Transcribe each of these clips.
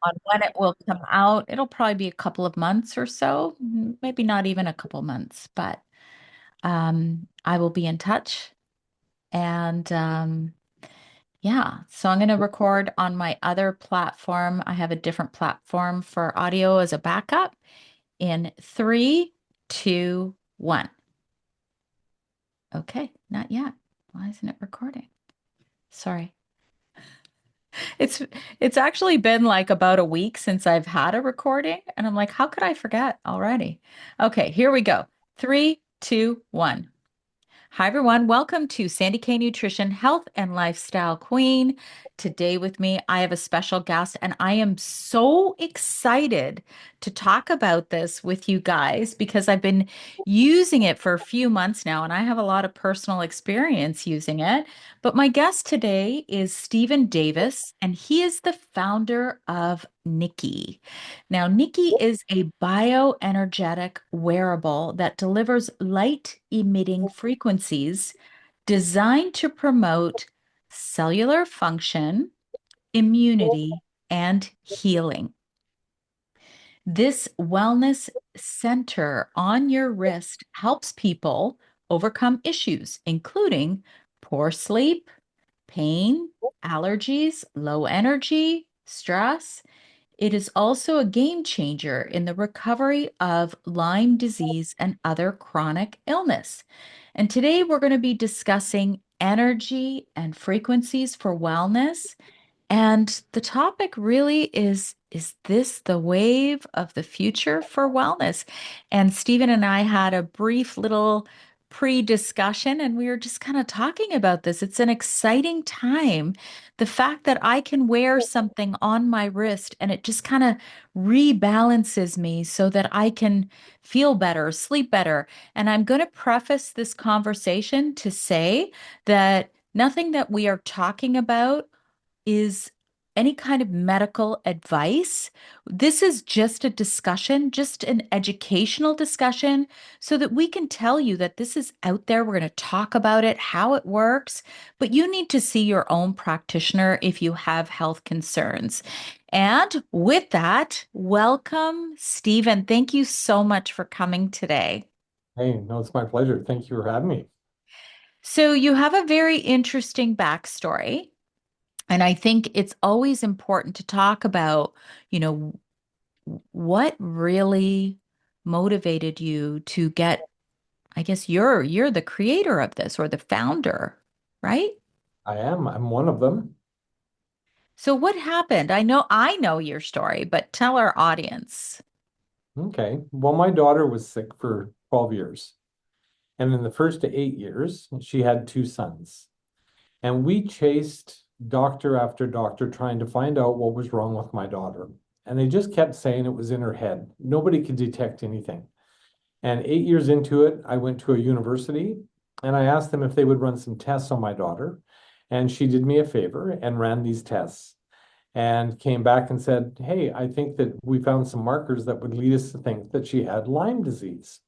On when it will come out, it'll probably be a couple of months or so, maybe not even a couple months, but I will be in touch. And yeah, so I'm going to record on my other platform. I have a different platform for audio as a backup in three, two, one. Okay, not yet. Why isn't it recording? Sorry. It's it's actually been like about a week since I've had a recording, and I'm like, how could I forget already? Okay, here we go. Three, two, one. Hi, everyone. Welcome to Sandy K Nutrition Health and Lifestyle Queen. Today, with me, I have a special guest, and I am so excited to talk about this with you guys because I've been using it for a few months now, and I have a lot of personal experience using it. But my guest today is Stephen Davis, and he is the founder of Nikki. Now, Nikki is a bioenergetic wearable that delivers light emitting frequencies designed to promote cellular function, immunity, and healing. This wellness center on your wrist helps people overcome issues, including poor sleep, pain, allergies, low energy, stress. It is also a game changer in the recovery of Lyme disease and other chronic illness. And today we're going to be discussing energy and frequencies for wellness. And the topic really is this the wave of the future for wellness? And Stephen and I had a brief little pre-discussion and we were just kind of talking about this. It's an exciting time. The fact that I can wear something on my wrist and it just kind of rebalances me so that I can feel better, sleep better. And I'm going to preface this conversation to say that nothing that we are talking about is any kind of medical advice. This is just a discussion, just an educational discussion, so that we can tell you that this is out there. We're going to talk about it, how it works, but you need to see your own practitioner if you have health concerns. And with that, welcome, Stephen. Thank you so much for coming today. Hey, no, it's my pleasure. Thank you for having me. So, you have a very interesting backstory. And I think it's always important to talk about, you know, what really motivated you to get, I guess you're the creator of this or the founder, right? I am. I'm one of them. So what happened? I know your story, but tell our audience. Okay. Well, my daughter was sick for 12 years. And in the first 8 years, she had two sons. And we chased doctor after doctor trying to find out what was wrong with my daughter. And they just kept saying it was in her head. Nobody could detect anything. And 8 years into it, I went to a university and I asked them if they would run some tests on my daughter. And she did me a favor and ran these tests, and came back and said, hey, I think that we found some markers that would lead us to think that she had Lyme disease.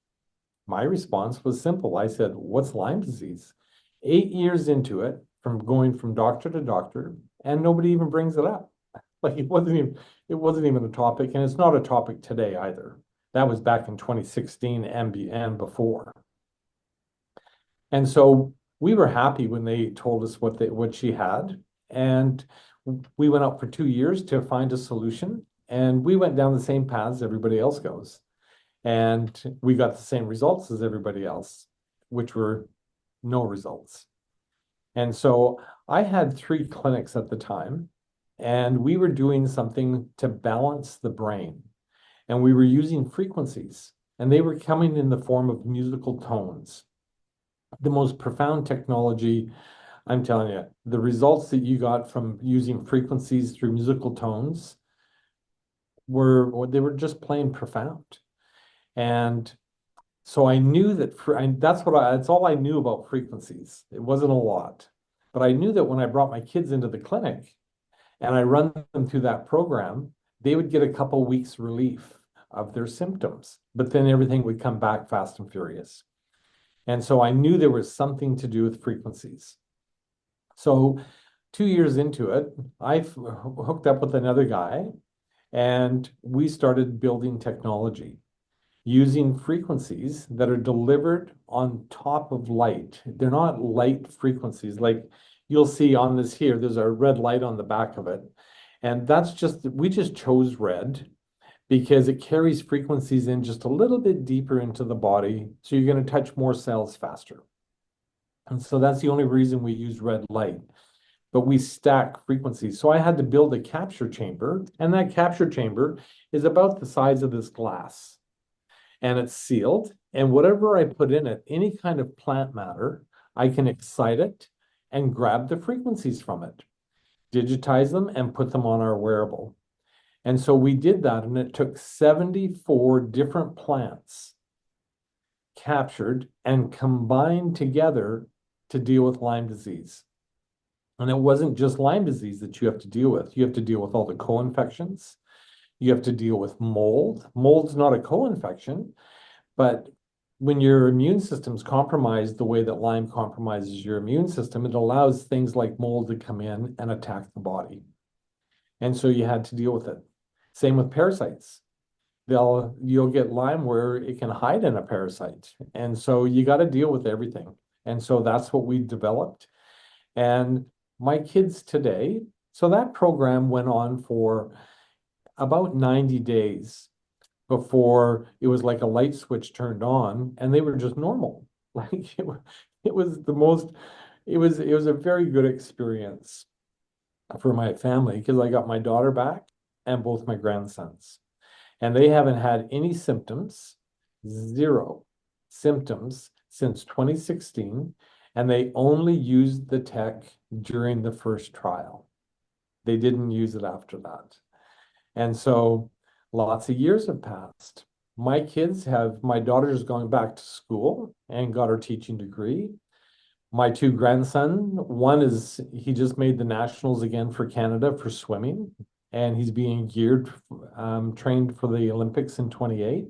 My response was simple. I said, what's Lyme disease? 8 years into it, from going from doctor to doctor, and nobody even brings it up. Like it wasn't even a topic, and it's not a topic today either. That was back in 2016 and before. And so we were happy when they told us what she had. And we went out for 2 years to find a solution. And we went down the same paths everybody else goes. And we got the same results as everybody else, which were no results. And so I had three clinics at the time, and we were doing something to balance the brain. And we were using frequencies, and they were coming in the form of musical tones. The most profound technology. I'm telling you, the results that you got from using frequencies through musical tones they were just plain profound. And so I knew that that's all I knew about frequencies. It wasn't a lot, but I knew that when I brought my kids into the clinic and I run them through that program, they would get a couple weeks relief of their symptoms, but then everything would come back fast and furious. And so I knew there was something to do with frequencies. So 2 years into it, hooked up with another guy, And we started building technology using frequencies that are delivered on top of light. They're not light frequencies. Like you'll see on this here, there's a red light on the back of it. And that's just, we just chose red because it carries frequencies in just a little bit deeper into the body. So you're going to touch more cells faster. And so that's the only reason we use red light. But we stack frequencies. So I had to build a capture chamber, and that capture chamber is about the size of this glass, and it's sealed. And whatever I put in it, any kind of plant matter, I can excite it and grab the frequencies from it, digitize them, and put them on our wearable. And so we did that, and it took 74 different plants captured and combined together to deal with Lyme disease. And it wasn't just Lyme disease that you have to deal with. You have to deal with all the co-infections. You have to deal with mold. Mold's not a co-infection, but when your immune system's compromised the way that Lyme compromises your immune system, it allows things like mold to come in and attack the body. And so you had to deal with it. Same with parasites. You'll get Lyme where it can hide in a parasite. And so you got to deal with everything. And so that's what we developed. And my kids today, so that program went on for about 90 days before it was like a light switch turned on and they were just normal. Like it was the most, it was a very good experience for my family because I got my daughter back and both my grandsons. And they haven't had any symptoms, zero symptoms since 2016. And they only used the tech during the first trial. They didn't use it after that. And so lots of years have passed. My daughter's going back to school and got her teaching degree. My two grandsons, he just made the nationals again for Canada for swimming, and he's being trained for the Olympics in 28.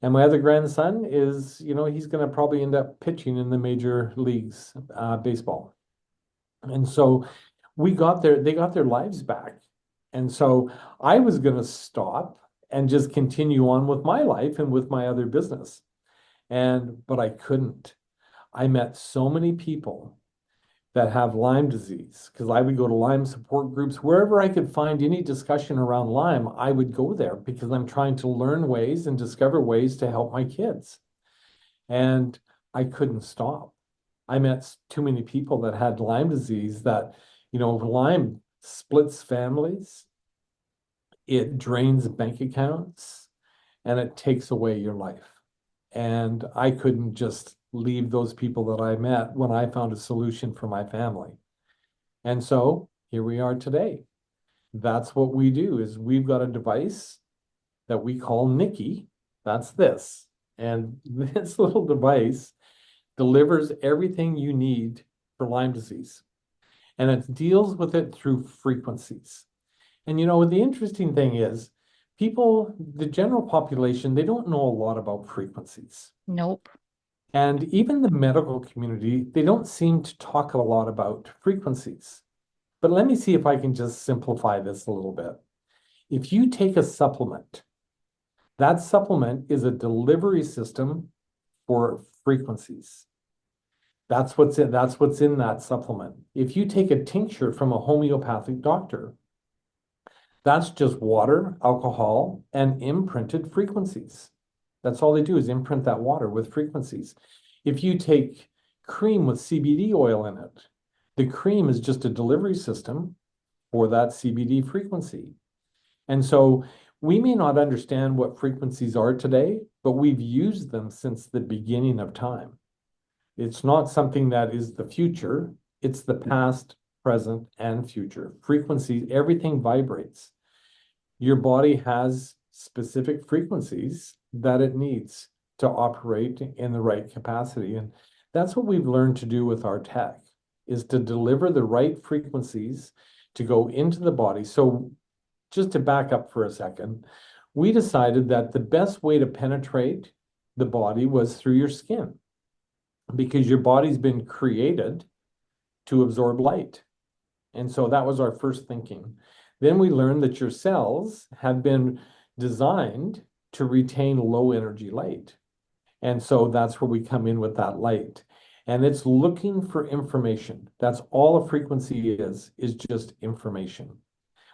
And my other grandson is, he's going to probably end up pitching in the major leagues, baseball. And so they got their lives back. And so I was going to stop and just continue on with my life and with my other business. But I couldn't. I met so many people that have Lyme disease because I would go to Lyme support groups wherever I could find any discussion around Lyme. I would go there because I'm trying to learn ways and discover ways to help my kids. And I couldn't stop. I met too many people that had Lyme disease that, Lyme splits families, it drains bank accounts, and it takes away your life. And I couldn't just leave those people that I met when I found a solution for my family. And so here we are today. That's what we do is we've got a device that we call Nikki. That's this. And this little device delivers everything you need for Lyme disease. And it deals with it through frequencies. And the interesting thing is the general population, they don't know a lot about frequencies. Nope. And even the medical community, they don't seem to talk a lot about frequencies. But let me see if I can just simplify this a little bit. If you take a supplement, that supplement is a delivery system for frequencies. That's what's in that supplement. If you take a tincture from a homeopathic doctor, that's just water, alcohol, and imprinted frequencies. That's all they do is imprint that water with frequencies. If you take cream with CBD oil in it, the cream is just a delivery system for that CBD frequency. And so we may not understand what frequencies are today, but we've used them since the beginning of time. It's not something that is the future, it's the past, present, and future. Frequencies, everything vibrates. Your body has specific frequencies that it needs to operate in the right capacity. And that's what we've learned to do with our tech, is to deliver the right frequencies to go into the body. So just to back up for a second, we decided that the best way to penetrate the body was through your skin, because your body's been created to absorb light. And so that was our first thinking. Then we learned that your cells have been designed to retain low energy light. And so that's where we come in with that light. And it's looking for information. That's all a frequency is just information.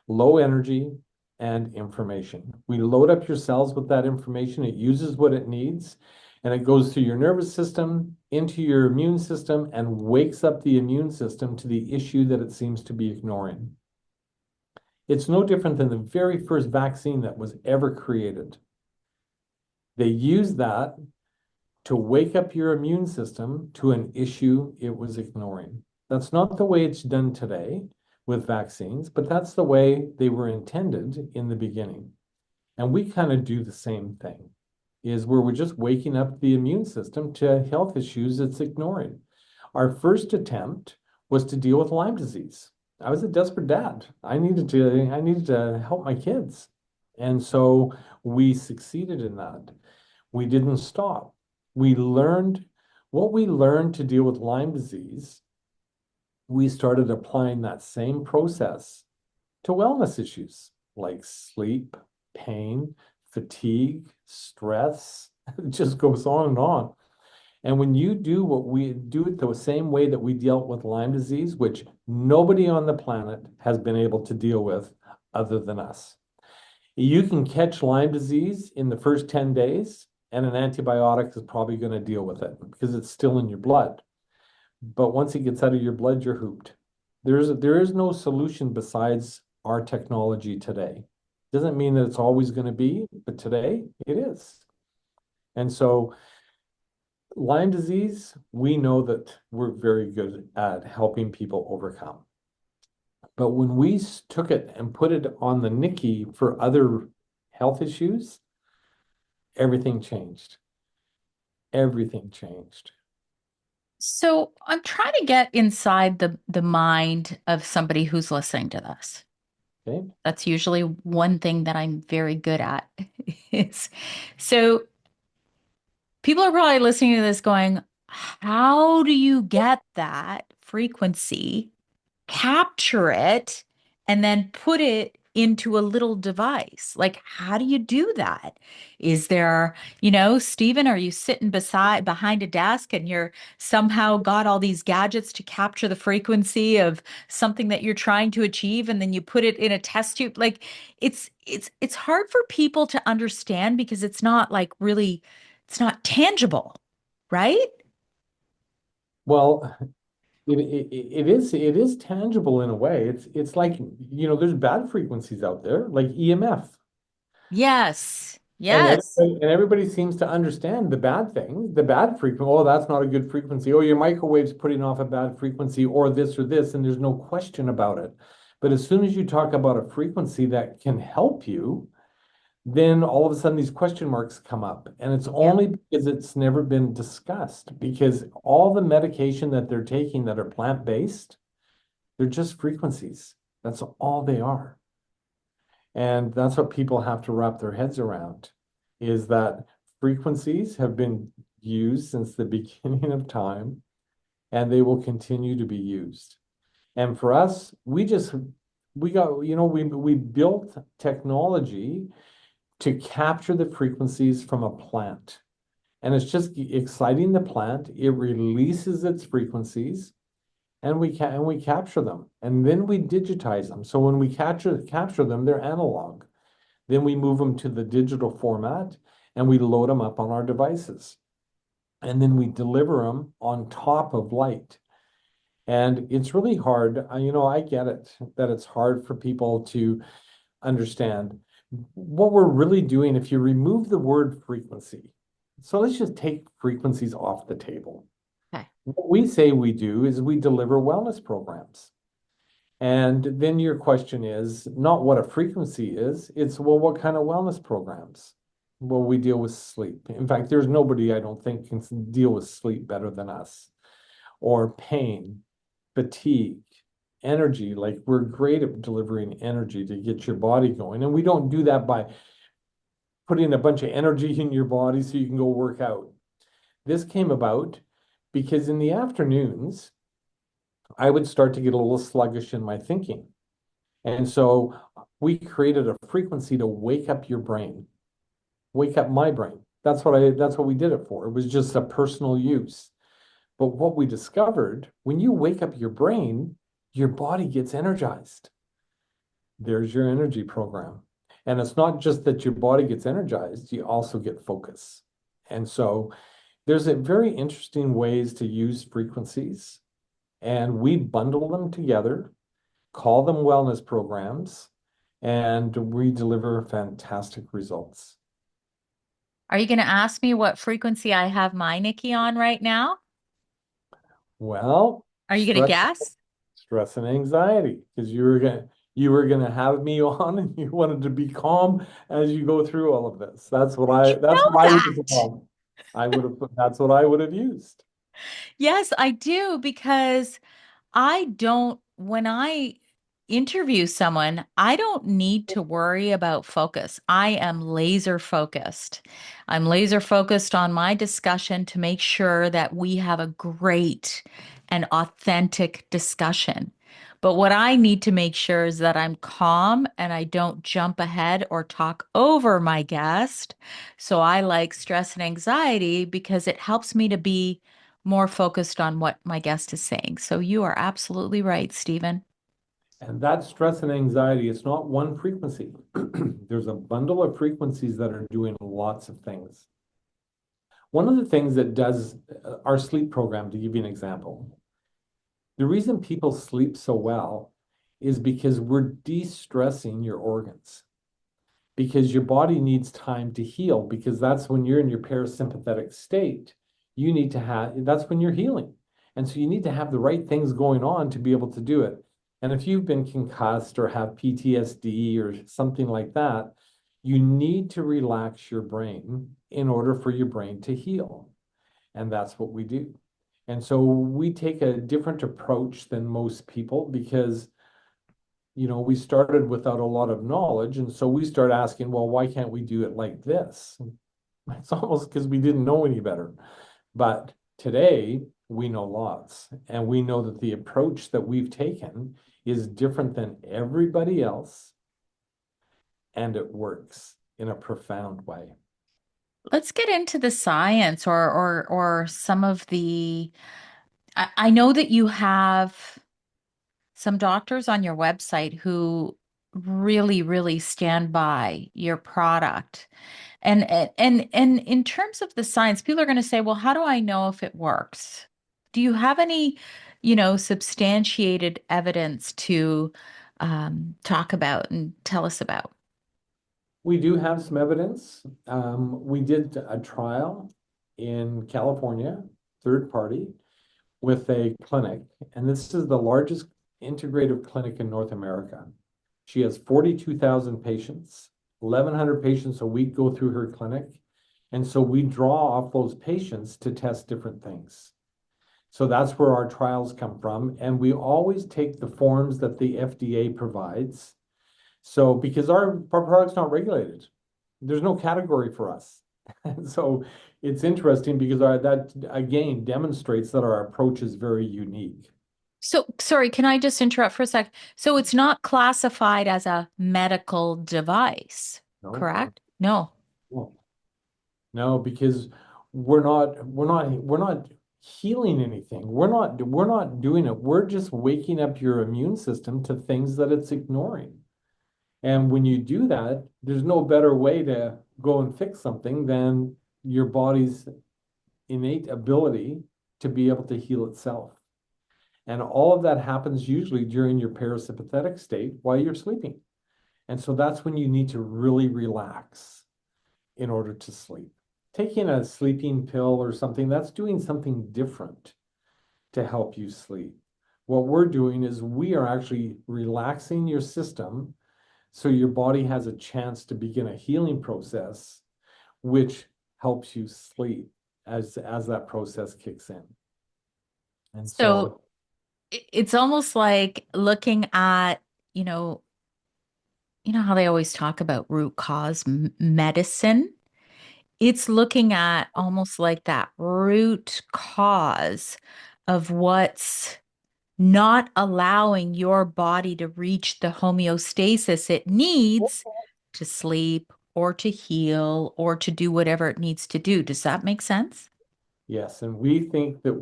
Low energy and information. We load up your cells with that information. It uses what it needs, and it goes through your nervous system, into your immune system, and wakes up the immune system to the issue that it seems to be ignoring. It's no different than the very first vaccine that was ever created. They used that to wake up your immune system to an issue it was ignoring. That's not the way it's done today with vaccines, but that's the way they were intended in the beginning. And we kind of do the same thing, is where we're just waking up the immune system to health issues it's ignoring. Our first attempt was to deal with Lyme disease. I was a desperate dad. I needed to help my kids. And so we succeeded in that. We didn't stop. We learned what we learned to deal with Lyme disease. We started applying that same process to wellness issues like sleep, pain, fatigue, stress. It just goes on and on. And when you do what we do it the same way that we dealt with Lyme disease, which nobody on the planet has been able to deal with other than us. You can catch Lyme disease in the first 10 days, and an antibiotic is probably going to deal with it because it's still in your blood. But once it gets out of your blood, you're hooped. There is no solution besides our technology today. Doesn't mean that it's always going to be, but today it is. And so Lyme disease, we know that we're very good at helping people overcome. But when we took it and put it on the Nikki for other health issues, everything changed. Everything changed. So I'm trying to get inside the mind of somebody who's listening to this. Okay. That's usually one thing that I'm very good at. Is so people are probably listening to this going, how do you get that frequency, capture it, and then put it into a little device? Like, how do you do that? Is there, Stephen, are you sitting behind a desk and you're somehow got all these gadgets to capture the frequency of something that you're trying to achieve and then you put it in a test tube? Like it's hard for people to understand because it's not like really it's not tangible, right? Well, it is tangible in a way. It's like, there's bad frequencies out there, like EMF. Yes. And Yes. everybody seems to understand the bad thing, the bad frequency. Oh, that's not a good frequency. Oh, your microwave's putting off a bad frequency, or this, and there's no question about it. But as soon as you talk about a frequency that can help you, then all of a sudden these question marks come up. And it's Yeah. only because it's never been discussed, because all the medication that they're taking that are plant-based, they're just frequencies. That's all they are. And that's what people have to wrap their heads around, is that frequencies have been used since the beginning of time, and they will continue to be used. And for us, we built technology to capture the frequencies from a plant. And it's just exciting the plant. It releases its frequencies, and we capture them, and then we digitize them. So when we capture them, they're analog. Then we move them to the digital format, and we load them up on our devices, and then we deliver them on top of light. And it's really hard. I get it that it's hard for people to understand what we're really doing if you remove the word frequency. So let's just take frequencies off the table. Okay. What we say we do is we deliver wellness programs. And then your question is not what a frequency is, it's, well, what kind of wellness programs? Well, we deal with sleep. In fact, there's nobody I don't think can deal with sleep better than us. Or pain, fatigue, energy. Like, we're great at delivering energy to get your body going. And we don't do that by putting a bunch of energy in your body so you can go work out. This came about because in the afternoons, I would start to get a little sluggish in my thinking. And so we created a frequency to wake up your brain, wake up my brain. That's what we did it for. It was just a personal use. But what we discovered, when you wake up your brain, your body gets energized. There's your energy program. And it's not just that your body gets energized, you also get focus. And so there's a very interesting ways to use frequencies, and we bundle them together, call them wellness programs, and we deliver fantastic results. Are you going to ask me what frequency I have my Nikki on right now? Well, Are you going to stress guess? stress and anxiety, because you were gonna have me on and you wanted to be calm as you go through all of this. You That's what know I would have that. done. That's what I would have used. Yes, I do because I don't, when I interview someone, I don't need to worry about focus. I am laser focused. I'm laser focused on my discussion to make sure that we have a great and authentic discussion. But what I need to make sure is that I'm calm and I don't jump ahead or talk over my guest. So I like stress and anxiety because it helps me to be more focused on what my guest is saying. So you are absolutely right, Stephen. And that stress and anxiety, it's not one frequency. There's a bundle of frequencies that are doing lots of things. One of the things that does our sleep program, to give you an example, the reason people sleep so well is because we're de-stressing your organs, because your body needs time to heal, because that's when you're in your parasympathetic state. You need to have, that's when you're healing. And so you need to have the right things going on to be able to do it. And if you've been concussed or have PTSD or something like that, you need to relax your brain in order for your brain to heal. And that's what we do. And so we take a different approach than most people because we started without a lot of knowledge. And so we start asking, well, why can't we do it like this? It's almost because we didn't know any better. But today we know lots. And we know that the approach that we've taken is different than everybody else. And it works in a profound way. Let's get into the science or some of the I know that you have some doctors on your website who really, really stand by your product. And in terms of the science, people are going to say, well, how do I know if it works? Do you have any, substantiated evidence to talk about and tell us about? We do have some evidence. We did a trial in California, third party, with a clinic, and this is the largest integrative clinic in North America. She has 42,000 patients, 1,100 patients a week go through her clinic. And so we draw off those patients to test different things. So that's where our trials come from. And we always take the forms that the FDA provides. So because our product's not regulated, there's no category for us. And so it's interesting because that again demonstrates that our approach is very unique. So, sorry, can I just interrupt for a sec? So it's not classified as a medical device, No, correct? No. no, no, because we're not healing anything. We're not doing it. We're just waking up your immune system to things that it's ignoring. And when you do that, there's no better way to go and fix something than your body's innate ability to be able to heal itself. And all of that happens usually during your parasympathetic state while you're sleeping. And so that's when you need to really relax in order to sleep. Taking a sleeping pill or something, that's doing something different to help you sleep. What we're doing is we are actually relaxing your system so your body has a chance to begin a healing process, which helps you sleep as that process kicks in. And So so it's almost like looking at, you know, how they always talk about root cause medicine. It's looking at almost like that root cause of what's not allowing your body to reach the homeostasis it needs to sleep or to heal or to do whatever it needs to do. Does that make sense? Yes, and we think that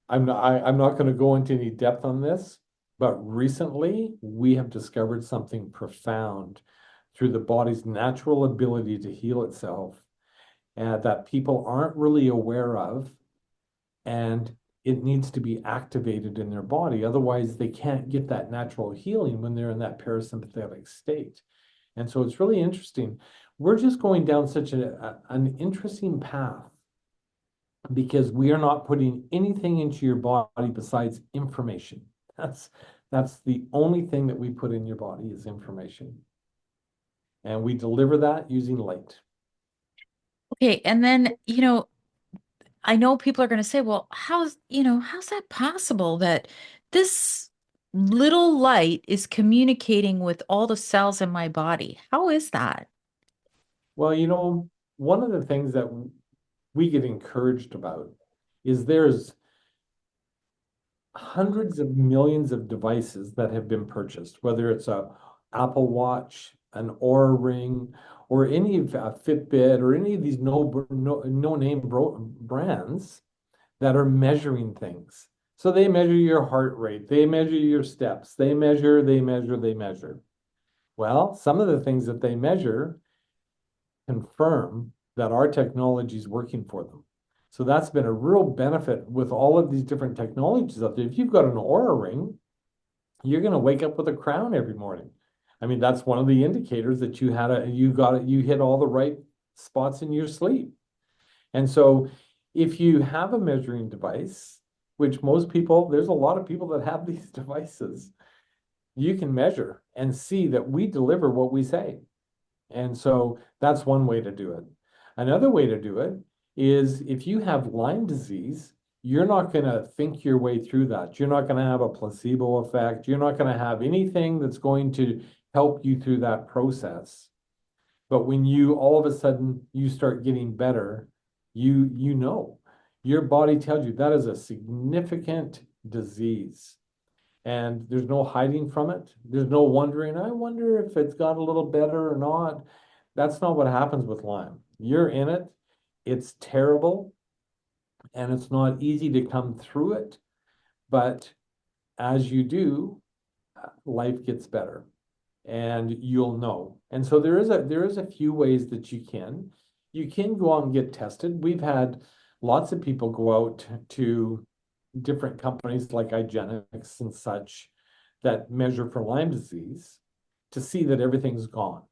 I'm not going to go into any depth on this, but recently we have discovered something profound through the body's natural ability to heal itself, that people aren't really aware of, and it needs to be activated in their body. Otherwise, they can't get that natural healing when they're in that parasympathetic state. And so it's really interesting. We're just going down such an interesting path because we are not putting anything into your body besides information. That's that's the only thing that we put in your body is information. And we deliver that using light. Okay, and then, I know people are going to say, well, how's that possible that this little light is communicating with all the cells in my body? How is that? Well, one of the things that we get encouraged about is there's hundreds of millions of devices that have been purchased, whether it's a Apple Watch, an Aura Ring, or any of Fitbit, or any of these no name brands that are measuring things. So they measure your heart rate, they measure your steps, they measure. Well, some of the things that they measure confirm that our technology is working for them. So that's been a real benefit with all of these different technologies out there. If you've got an Aura Ring, you're going to wake up with a crown every morning. I mean, that's one of the indicators that you hit all the right spots in your sleep. And so if you have a measuring device, which most people, there's a lot of people that have these devices, you can measure and see that we deliver what we say. And so that's one way to do it. Another way to do it is if you have Lyme disease, you're not going to think your way through that. You're not going to have a placebo effect. You're not going to have anything that's going to help you through that process. But when you all of a sudden you start getting better, you know, your body tells you that is a significant disease. And there's no hiding from it. There's no wondering, I wonder if it's got a little better or not. That's not what happens with Lyme. You're in it, it's terrible, and it's not easy to come through it. But as you do, life gets better and you'll know. And so there is a few ways that you can go out and get tested. We've had lots of people go out to different companies like IGenics and such that measure for Lyme disease to see that everything's gone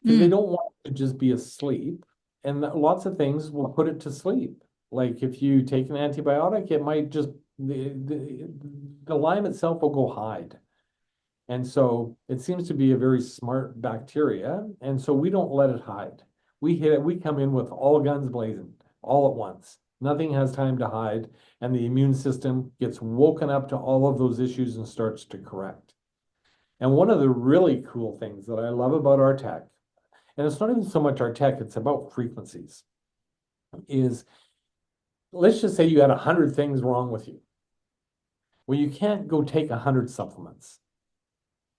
because they Mm, don't want to just be asleep. And lots of things will put it to sleep. Like if you take an antibiotic, it might just the Lyme itself will go hide. And so it seems to be a very smart bacteria. And so we don't let it hide. We hit it, we come in with all guns blazing all at once. Nothing has time to hide. And the immune system gets woken up to all of those issues and starts to correct. And one of the really cool things that I love about our tech, and it's not even so much our tech, it's about frequencies, is let's just say you had 100 things wrong with you. Well, you can't go take 100 supplements,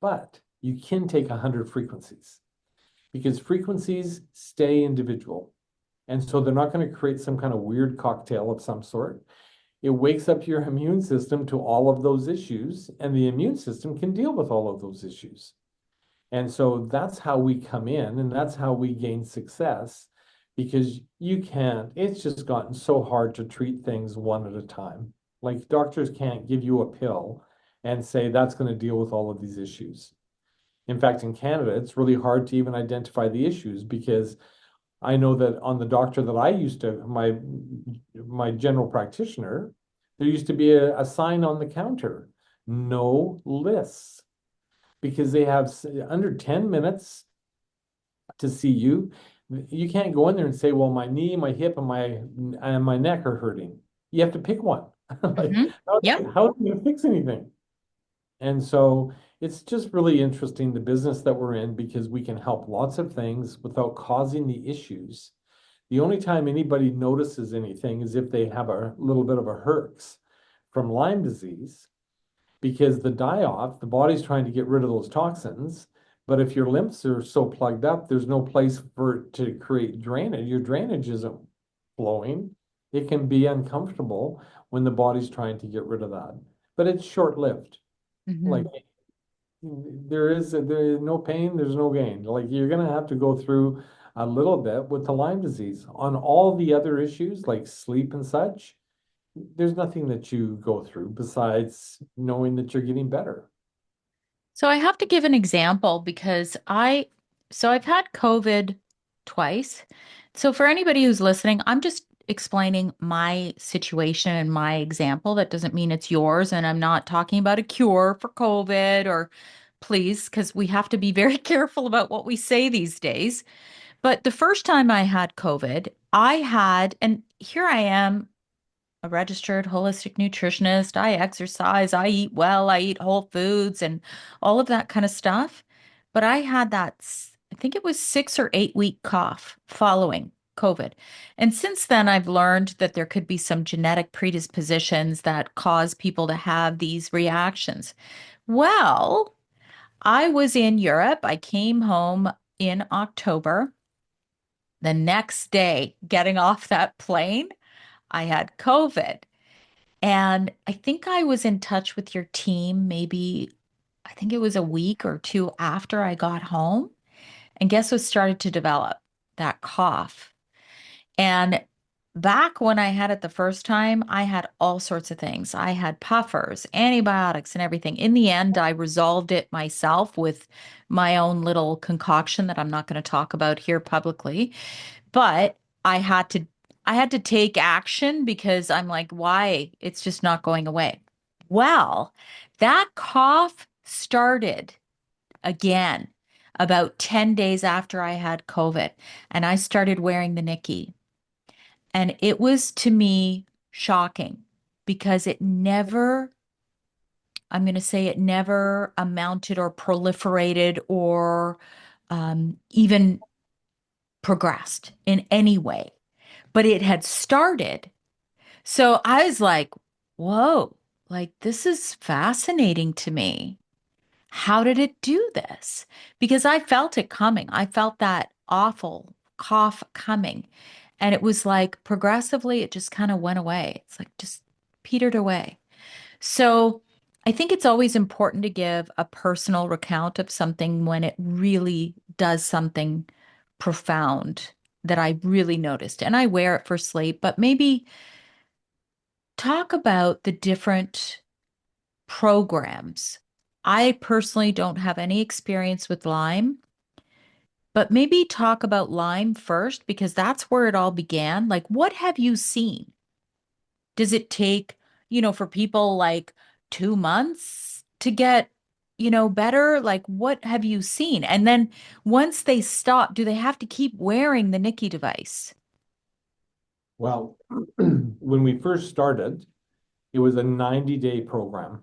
but you can take 100 frequencies because frequencies stay individual. And so they're not going to create some kind of weird cocktail of some sort. It wakes up your immune system to all of those issues, and the immune system can deal with all of those issues. And so that's how we come in, and that's how we gain success because it's just gotten so hard to treat things one at a time. Like doctors can't give you a pill and say that's going to deal with all of these issues. In fact, in Canada, it's really hard to even identify the issues because I know that on the doctor that I used to, my general practitioner, there used to be a sign on the counter, no lists, because they have under 10 minutes to see you. You can't go in there and say, well, my knee, my hip, and my neck are hurting. You have to pick one. Like, hmm. Yep. how are you going to fix anything? And so it's just really interesting the business that we're in because we can help lots of things without causing the issues. The only time anybody notices anything is if they have a little bit of a herx from Lyme disease. because the die-off, the body's trying to get rid of those toxins. But if your lymphs are so plugged up, there's no place for it to create drainage. Your drainage isn't flowing. It can be uncomfortable when the body's trying to get rid of that. But it's short-lived. Like Hmm. there is no pain, there's no gain. Like you're gonna have to go through a little bit with the Lyme disease. On all the other issues like sleep and such, there's nothing that you go through besides knowing that you're getting better. So I have to give an example because so I've had COVID twice. So for anybody who's listening, I'm just explaining my situation and my example. That doesn't mean it's yours. And I'm not talking about a cure for COVID or please, because we have to be very careful about what we say these days. But the first time I had COVID, and here I am, a registered holistic nutritionist. I exercise, I eat well, I eat whole foods and all of that kind of stuff. But I had I think it was 6 or 8 week cough following COVID. And since then, I've learned that there could be some genetic predispositions that cause people to have these reactions. Well, I was in Europe. I came home in October. The next day, getting off that plane, I had COVID. And I think I was in touch with your team maybe, I think it was a week or two after I got home. And guess what started to develop? That cough. And back when I had it the first time, I had all sorts of things. I had puffers, antibiotics, and everything. In the end, I resolved it myself with my own little concoction that I'm not going to talk about here publicly. But I had to I had to take action because I'm like, why? It's just not going away. Well, that cough started again about 10 days after I had COVID, and I started wearing the Nikki. And it was to me shocking because I'm going to say it never amounted or proliferated or even progressed in any way, but it had started. So I was like, whoa, like this is fascinating to me. How did it do this? Because I felt it coming. I felt that awful cough coming. And it was like progressively, it just kind of went away. It's like just petered away. So I think it's always important to give a personal recount of something when it really does something profound that I really noticed. And I wear it for sleep, but maybe talk about the different programs. I personally don't have any experience with Lyme, but maybe talk about Lyme first because that's where it all began. Like, what have you seen? Does it take, for people like 2 months to get, better? Like, what have you seen? And then once they stop, do they have to keep wearing the Nikki device? Well, when we first started, it was a 90-day program.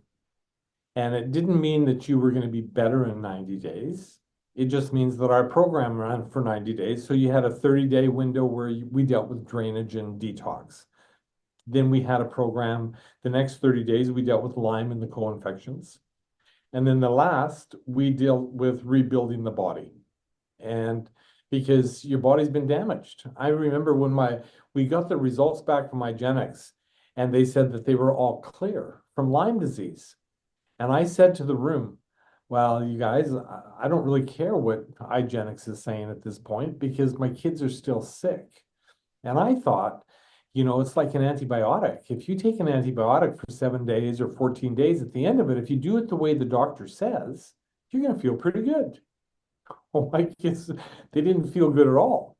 And it didn't mean that you were going to be better in 90 days. It just means that our program ran for 90 days. So you had a 30-day window where we dealt with drainage and detox. Then we had a program, the next 30 days, we dealt with Lyme and the co-infections. And then the last, we dealt with rebuilding the body. And because your body's been damaged. I remember when we got the results back from IGeneX and they said that they were all clear from Lyme disease. And I said to the room, well, you guys, I don't really care what IGeneX is saying at this point because my kids are still sick. And I thought, it's like an antibiotic. If you take an antibiotic for 7 days or 14 days, at the end of it, if you do it the way the doctor says, you're going to feel pretty good. Oh, my kids, they didn't feel good at all.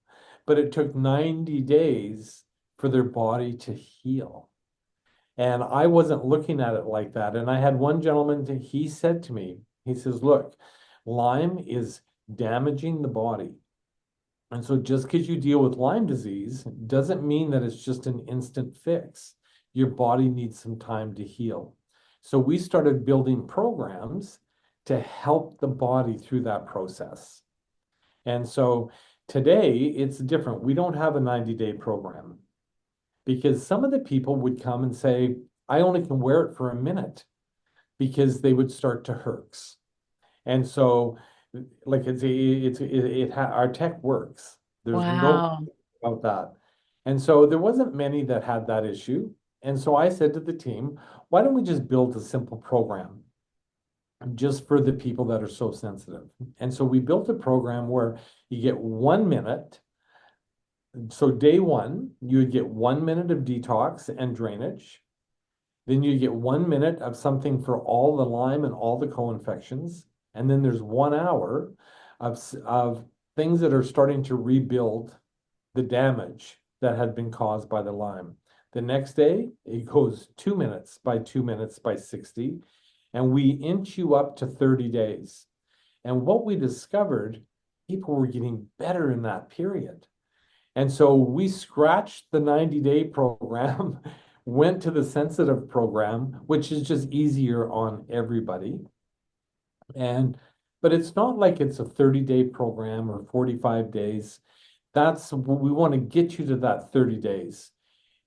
But it took 90 days for their body to heal. And I wasn't looking at it like that. And I had one gentleman, he said to me, he says, look, Lyme is damaging the body. And so just because you deal with Lyme disease doesn't mean that it's just an instant fix. Your body needs some time to heal. So we started building programs to help the body through that process. And so today it's different. We don't have a 90-day program because some of the people would come and say, I only can wear it for a minute. because they would start to herx. And so, like our tech works. There's no Wow. about that. And so there wasn't many that had that issue. And so I said to the team, why don't we just build a simple program just for the people that are so sensitive? And so we built a program where you get 1 minute. So day one, you would get 1 minute of detox and drainage. Then you get 1 minute of something for all the Lyme and all the co-infections. And then there's 1 hour of things that are starting to rebuild the damage that had been caused by the Lyme. The next day, it goes 2 minutes by 2 minutes by 60, and we inch you up to 30 days. And what we discovered, people were getting better in that period. And so we scratched the 90-day program, went to the sensitive program, which is just easier on everybody. And but it's not like it's a 30-day program or 45 days. That's what we want to get you to, that 30 days.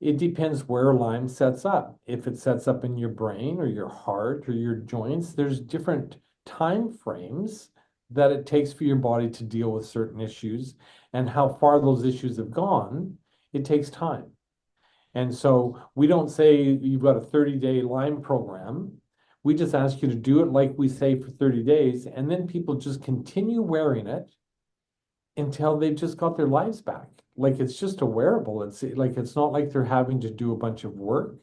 It depends where Lyme sets up. If it sets up in your brain or your heart or your joints, there's different time frames that it takes for your body to deal with certain issues, and how far those issues have gone, it takes time. And so we don't say you've got a 30-day Lyme program. We just ask you to do it like we say for 30 days, and then people just continue wearing it until they've just got their lives back. Like it's just a wearable. It's like it's not like they're having to do a bunch of work.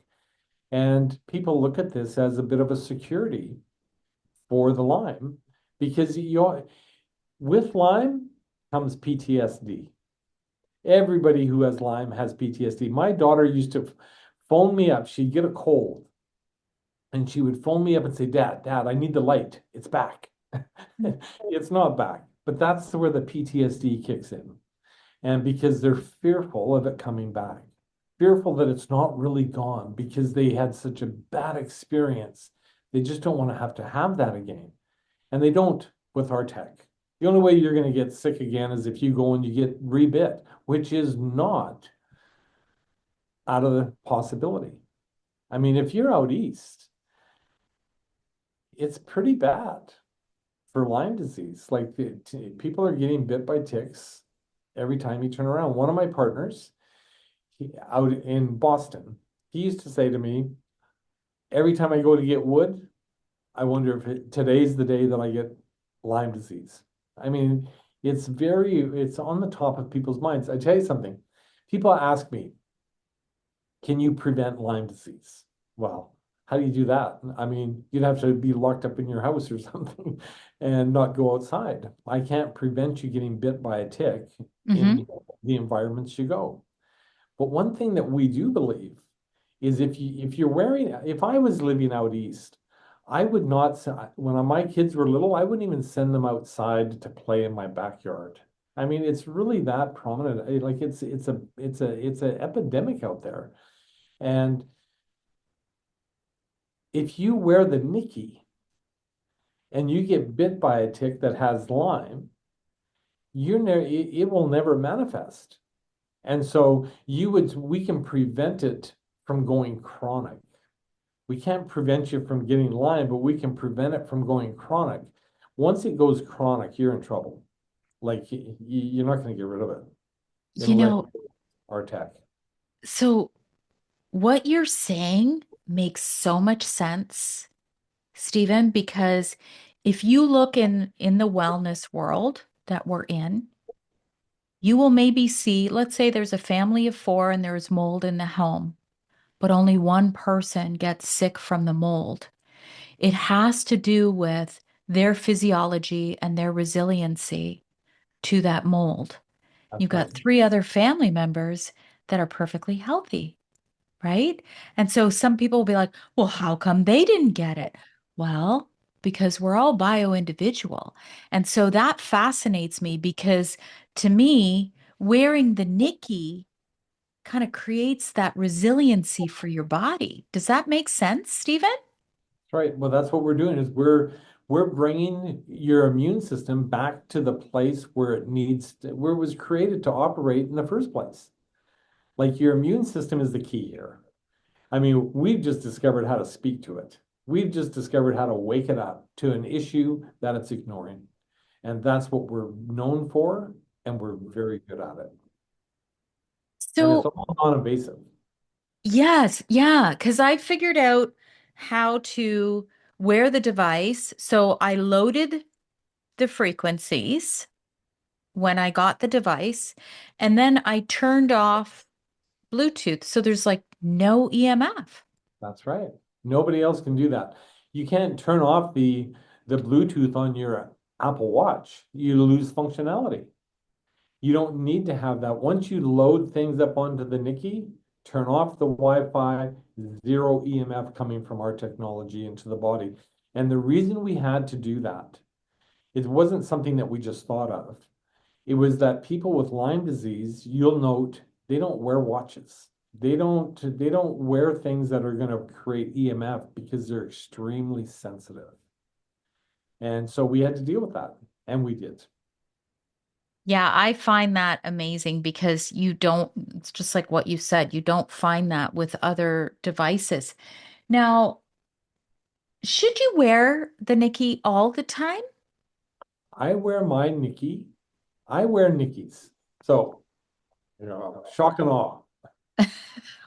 And people look at this as a bit of a security for the Lyme, because with Lyme comes PTSD. Everybody who has Lyme has PTSD. My daughter used to phone me up. She'd get a cold and she would phone me up and say, Dad, I need the light. It's back. It's not back. But that's where the PTSD kicks in. And because they're fearful of it coming back, fearful that it's not really gone because they had such a bad experience. They just don't want to have that again. And they don't with our tech. The only way you're going to get sick again is if you go and you get rebit, which is not out of the possibility. I mean, if you're out east, it's pretty bad for Lyme disease. Like people are getting bit by ticks every time you turn around. One of my partners, out in Boston, he used to say to me, every time I go to get wood, I wonder if today's the day that I get Lyme disease. I mean, it's on the top of people's minds. I tell you something, people ask me, can you prevent Lyme disease? Well, how do you do that? I mean, you'd have to be locked up in your house or something and not go outside. I can't prevent you getting bit by a tick Mm-hmm. in the environments you go. But one thing that we do believe is if I was living out east, I would not when my kids were little, I wouldn't even send them outside to play in my backyard. I mean, it's really that prominent. Like it's a epidemic out there. And if you wear the Nikki and you get bit by a tick that has Lyme, it will never manifest. And so we can prevent it from going chronic. We can't prevent you from getting Lyme, but we can prevent it from going chronic. Once it goes chronic, you're in trouble. Like you're not going to get rid of it You unless know, our tech. so what you're saying makes so much sense, Stephen, because if you look in the wellness world that we're in, you will maybe see, let's say there's a family of four and there's mold in the home, but only one person gets sick from the mold. It has to do with their physiology and their resiliency to that mold. You've That's right. got three other family members that are perfectly healthy, right? And so some people will be like, well, how come they didn't get it? Well, because we're all bio-individual. And so that fascinates me because to me, wearing the Nikki kind of creates that resiliency for your body. Does that make sense, Stephen? That's right. Well, that's what we're doing is we're bringing your immune system back to the place where where it was created to operate in the first place. Like your immune system is the key here. I mean, we've just discovered how to speak to it. We've just discovered how to wake it up to an issue that it's ignoring. And that's what we're known for, and we're very good at it. And it's So, all non-invasive. yes, yeah, because I figured out how to wear the device. So I loaded the frequencies when I got the device, and then I turned off Bluetooth. So there's like no EMF. That's right. Nobody else can do that. You can't turn off the Bluetooth on your Apple Watch. You lose functionality. You don't need to have that. Once you load things up onto the Nikki, turn off the Wi-Fi, zero EMF coming from our technology into the body. And the reason we had to do that, it wasn't something that we just thought of. It was that people with Lyme disease, you'll note, they don't wear watches. They don't wear things that are going to create EMF because they're extremely sensitive. And so we had to deal with that, and we did. Yeah, I find that amazing because you don't, it's just like what you said, you don't find that with other devices. Now, should you wear the Nikki all the time? I wear my Nikki. I wear Nikki's. So, shock and awe.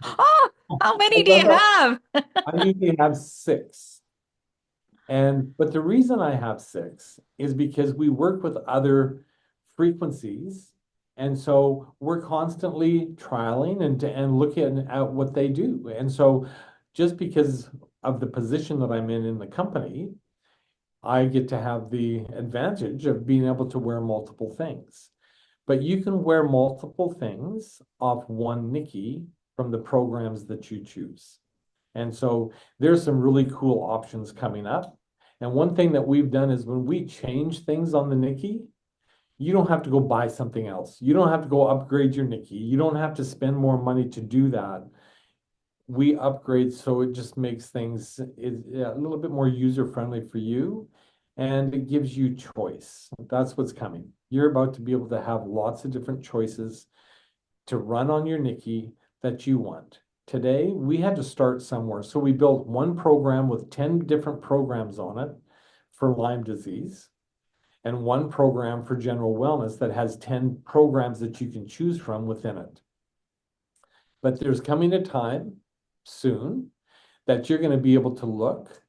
Oh, how many I've do you done that. have? I usually have six. But the reason I have six is because we work with other frequencies. And so we're constantly trialing and looking at what they do. And so just because of the position that I'm in the company, I get to have the advantage of being able to wear multiple things. But you can wear multiple things off one Nikki from the programs that you choose. And so there's some really cool options coming up. And one thing that we've done is when we change things on the Nikki, you don't have to go buy something else. You don't have to go upgrade your Nikki. You don't have to spend more money to do that. We upgrade so it just makes things a little bit more user friendly for you, and it gives you choice. That's what's coming. You're about to be able to have lots of different choices to run on your Nikki that you want. Today, we had to start somewhere. So we built one program with 10 different programs on it for Lyme disease, and one program for general wellness that has 10 programs that you can choose from within it. But there's coming a time soon that you're going to be able to look,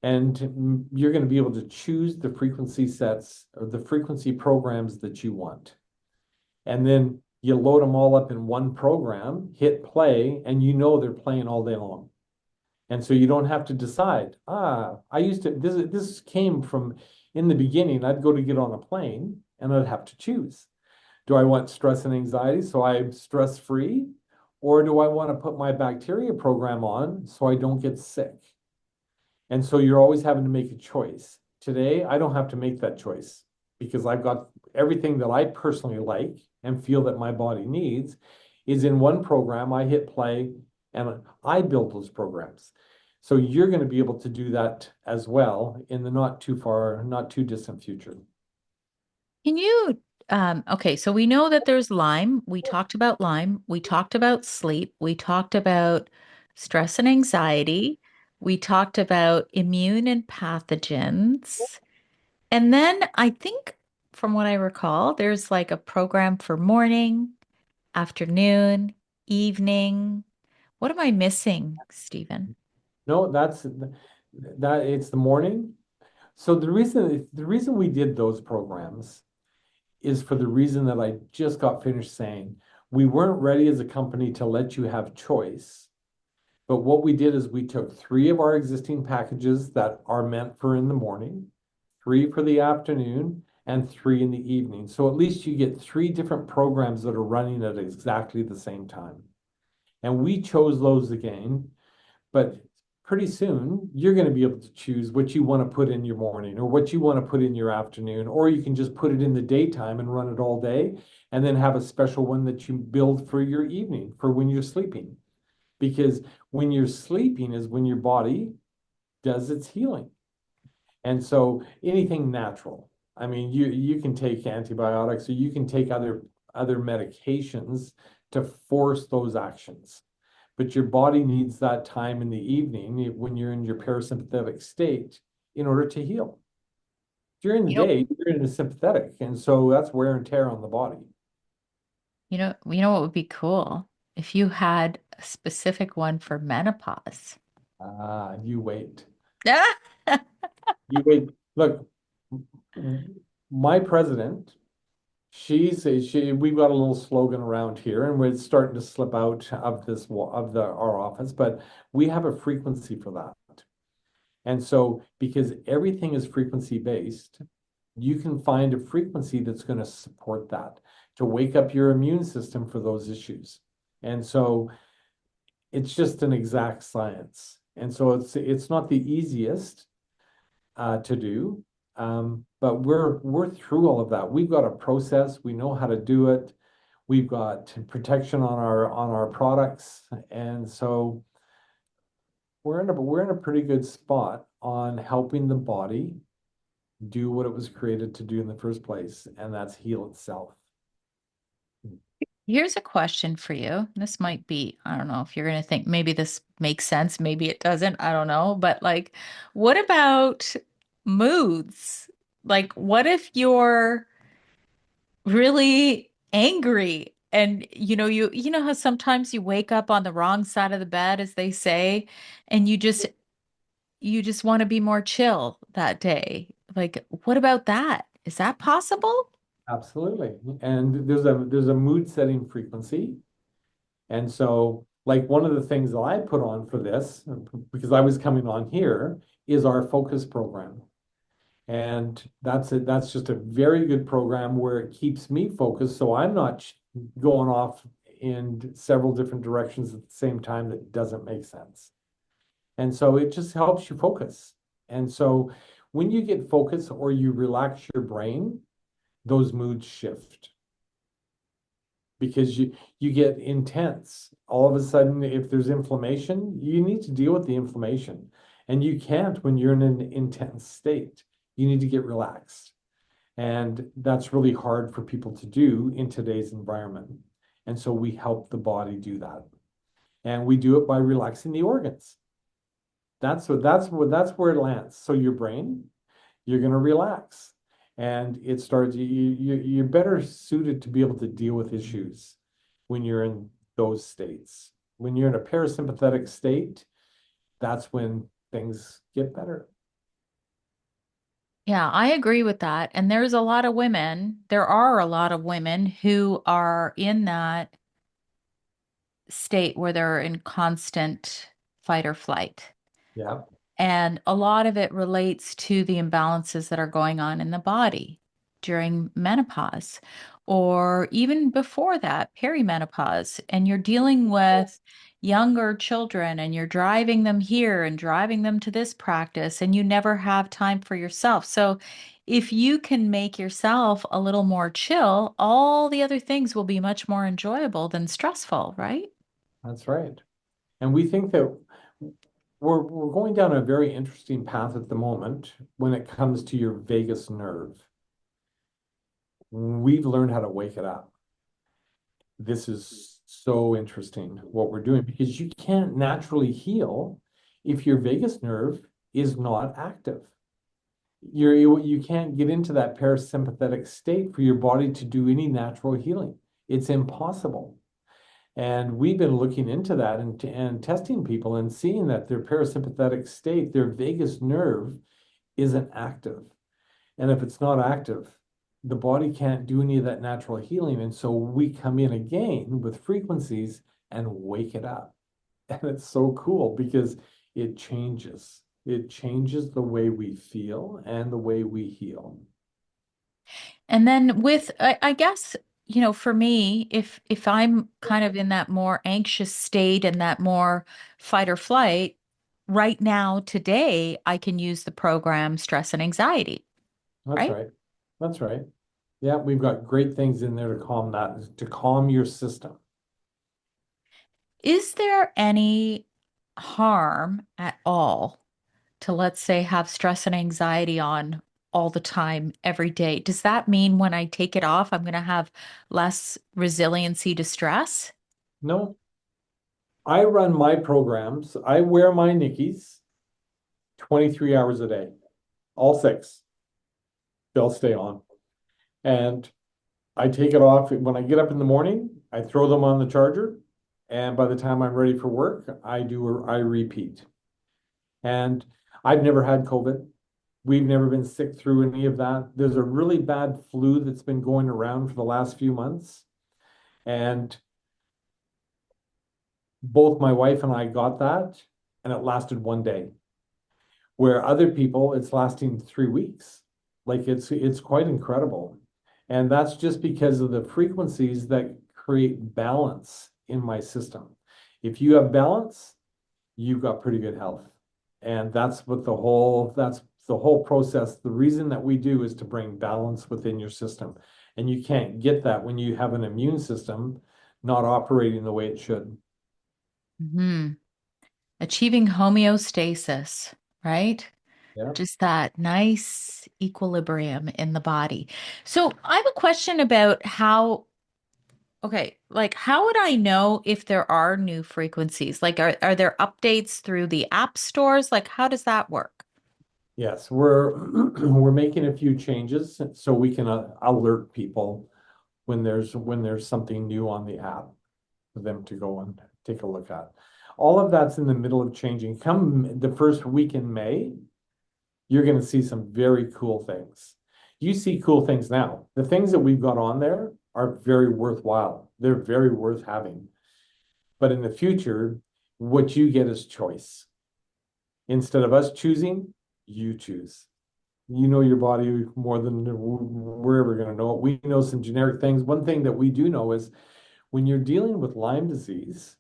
and you're going to be able to choose the frequency sets or the frequency programs that you want. And then you load them all up in one program, hit play, and you know they're playing all day long. And so you don't have to decide, I used to, this came from in the beginning, I'd go to get on a plane and I'd have to choose. Do I want stress and anxiety so I'm stress free? Or do I want to put my bacteria program on so I don't get sick? And so you're always having to make a choice. Today, I don't have to make that choice because I've got everything that I personally like and feel that my body needs is in one program. I hit play and I build those programs. So you're going to be able to do that as well in the not too far, not too distant future. Can you, okay, so we know that there's Lyme. We talked about Lyme. We talked about sleep. We talked about stress and anxiety. We talked about immune and pathogens. And then I think, from what I recall, there's like a program for morning, afternoon, evening. What am I missing, Stephen? No, that it's the morning. So the reason we did those programs is for the reason that I just got finished saying. We weren't ready as a company to let you have choice. But what we did is we took three of our existing packages that are meant for in the morning, three for the afternoon, and three in the evening. So at least you get three different programs that are running at exactly the same time. And we chose those again, but pretty soon you're going to be able to choose what you want to put in your morning or what you want to put in your afternoon, or you can just put it in the daytime and run it all day and then have a special one that you build for your evening for when you're sleeping. Because when you're sleeping is when your body does its healing. And so anything natural. I mean, you can take antibiotics or you can take other medications to force those actions. but your body needs that time in the evening when you're in your parasympathetic state in order to heal. During the You know, day, you're in a sympathetic, and so that's wear and tear on the body. you know what would be cool? If you had a specific one for menopause. Ah, you wait. Ah! You wait. Look, my president, we've got a little slogan around here, and we're starting to slip out of our office, but we have a frequency for that. And so, because everything is frequency based, you can find a frequency that's going to support that to wake up your immune system for those issues. And so, it's just an exact science. And so, it's not the easiest to do, but we're through all of that. We've got a process. We know how to do it. We've got protection on our products, and so we're in a pretty good spot on helping the body do what it was created to do in the first place, and that's heal itself. Here's a question for you. This might be, I don't know if you're going to think maybe this makes sense, maybe it doesn't. I don't know. But like, what about moods? Like, what if you're really angry and you know how sometimes you wake up on the wrong side of the bed, as they say, and you just want to be more chill that day. Like, what about that? Is that possible? Absolutely. And there's a mood setting frequency. And so, like, one of the things that I put on for this, because I was coming on here, is our focus program. And that's just a very good program where it keeps me focused. So I'm not going off in several different directions at the same time that doesn't make sense. And so it just helps you focus. And so when you get focused or you relax your brain, those moods shift because you get intense. All of a sudden, if there's inflammation, you need to deal with the inflammation. And you can't when you're in an intense state. You need to get relaxed. And that's really hard for people to do in today's environment. And so we help the body do that. And we do it by relaxing the organs. That's where it lands. So your brain, you're going to relax. And it starts, you're better suited to be able to deal with issues when you're in those states. When you're in a parasympathetic state, that's when things get better. Yeah, I agree with that. And there are a lot of women who are in that state where they're in constant fight or flight. Yeah, And a lot of it relates to the imbalances that are going on in the body during menopause or even before that, perimenopause. And you're dealing with younger children and you're driving them here and driving them to this practice, and you never have time for yourself. So, if you can make yourself a little more chill, all the other things will be much more enjoyable than stressful, right? that's right. And we think that we're going down a very interesting path at the moment when it comes to your vagus nerve. We've learned how to wake it up. This is so interesting what we're doing because you can't naturally heal if your vagus nerve is not active. You can't get into that parasympathetic state for your body to do any natural healing. It's impossible. And we've been looking into that and testing people and seeing that their parasympathetic state, their vagus nerve, isn't active. And if it's not active, the body can't do any of that natural healing. And so we come in again with frequencies and wake it up. And it's so cool because it changes. It changes the way we feel and the way we heal. And then I guess, for me, if I'm kind of in that more anxious state and that more fight or flight, right now, today, I can use the program stress and anxiety, That's right? right. That's right. Yeah, we've got great things in there to calm that, to calm your system. Is there any harm at all to, let's say, have stress and anxiety on all the time, every day? Does that mean when I take it off, I'm going to have less resiliency to stress? No, I run my programs. I wear my Nickies 23 hours a day, all six. They'll stay on. And I take it off when I get up in the morning. I throw them on the charger. And by the time I'm ready for work, I repeat. And I've never had COVID. We've never been sick through any of that. There's a really bad flu that's been going around for the last few months. And both my wife and I got that, and it lasted one day. Where other people, it's lasting 3 weeks. Like it's quite incredible. And that's just because of the frequencies that create balance in my system. If you have balance, you've got pretty good health. And that's the whole process. The reason that we do is to bring balance within your system. And you can't get that when you have an immune system not operating the way it should. Hmm. Achieving homeostasis, right? Yeah. Just that nice equilibrium in the body. So I have a question about how, okay, like how would I know if there are new frequencies? Like are there updates through the app stores? Like how does that work? Yes, we're we're making a few changes so we can alert people when there's something new on the app for them to go and take a look at. All of that's in the middle of changing. Come the first week in May, you're going to see some very cool things. You see cool things now. The things that we've got on there are very worthwhile. They're very worth having. But in the future, what you get is choice. Instead of us choosing, you choose. You know your body more than we're ever going to know it. We know some generic things. One thing that we do know is when you're dealing with Lyme disease,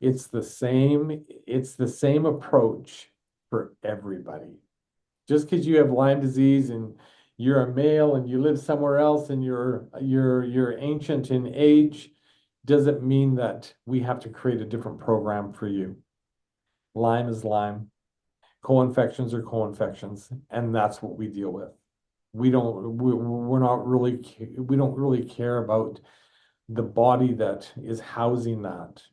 it's the same approach for everybody. Just because you have Lyme disease and you're a male and you live somewhere else and you're ancient in age, doesn't mean that we have to create a different program for you. Lyme is Lyme. Co-infections are co-infections, and that's what we deal with. We're not really we don't really care about the body that is housing that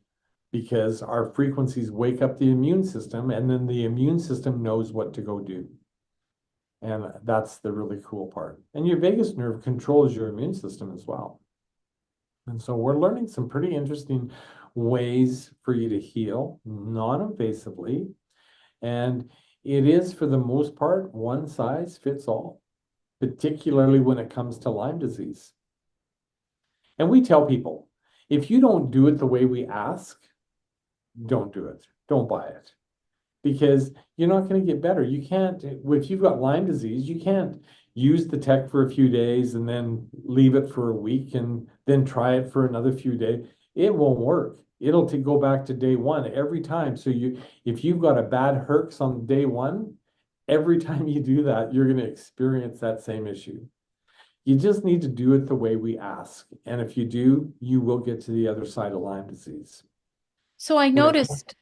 because our frequencies wake up the immune system and then the immune system knows what to go do. And that's the really cool part. And your vagus nerve controls your immune system as well. And so we're learning some pretty interesting ways for you to heal non-invasively. And it is, for the most part, one size fits all, particularly when it comes to Lyme disease. And we tell people, if you don't do it the way we ask, don't do it. Don't buy it because you're not going to get better. You can't, if you've got Lyme disease, you can't use the tech for a few days and then leave it for a week and then try it for another few days. It won't work. It'll to go back to day one every time. So if you've got a bad herx on day one, every time you do that, you're going to experience that same issue. You just need to do it the way we ask. And if you do, you will get to the other side of Lyme disease. So I When it, noticed,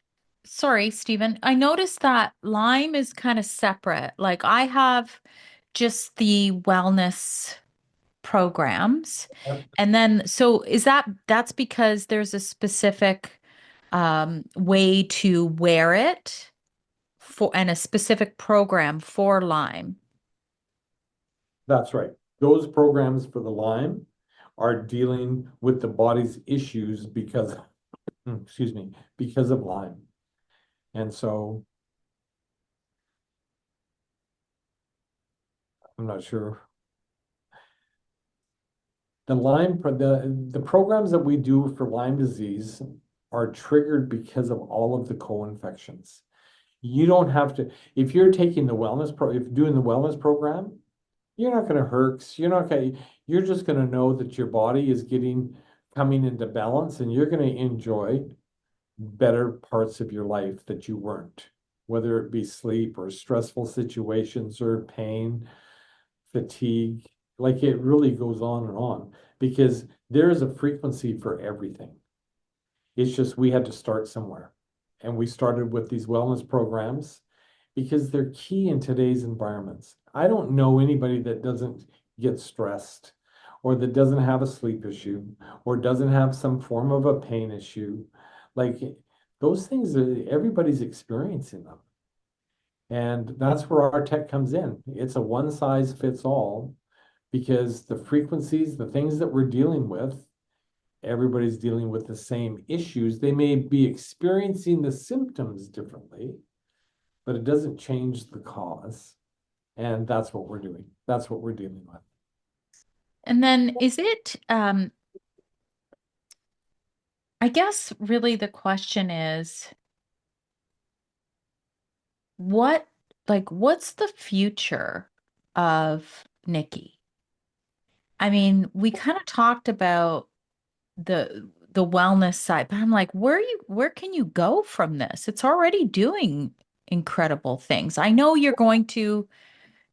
sorry, Stephen, I noticed that Lyme is kind of separate. Like I have just the wellness programs. And then, so is that's because there's a specific way to wear it for and a specific program for Lyme. that's right. Those programs for the Lyme are dealing with the body's issues because, excuse me, because of Lyme. And so I'm not sure. The programs that we do for Lyme disease are triggered because of all of the co-infections. You don't have to, if you're taking if you're doing the wellness program, you're not going to herx. You're just going to know that your body is coming into balance and you're going to enjoy better parts of your life that you weren't, whether it be sleep or stressful situations or pain, fatigue. Like it really goes on and on because there is a frequency for everything. It's just we had to start somewhere. And we started with these wellness programs because they're key in today's environments. I don't know anybody that doesn't get stressed or that doesn't have a sleep issue or doesn't have some form of a pain issue. Like those things, everybody's experiencing them. And that's where our tech comes in. It's a one size fits all because the frequencies, the things that we're dealing with, everybody's dealing with the same issues. They may be experiencing the symptoms differently, but it doesn't change the cause. And that's what we're doing. That's what we're dealing with. And then is it, I guess really the question is what, what's the future of Nikki? I mean, we kind of talked about the wellness side, but I'm like, where can you go from this? It's already doing incredible things. I know you're going to,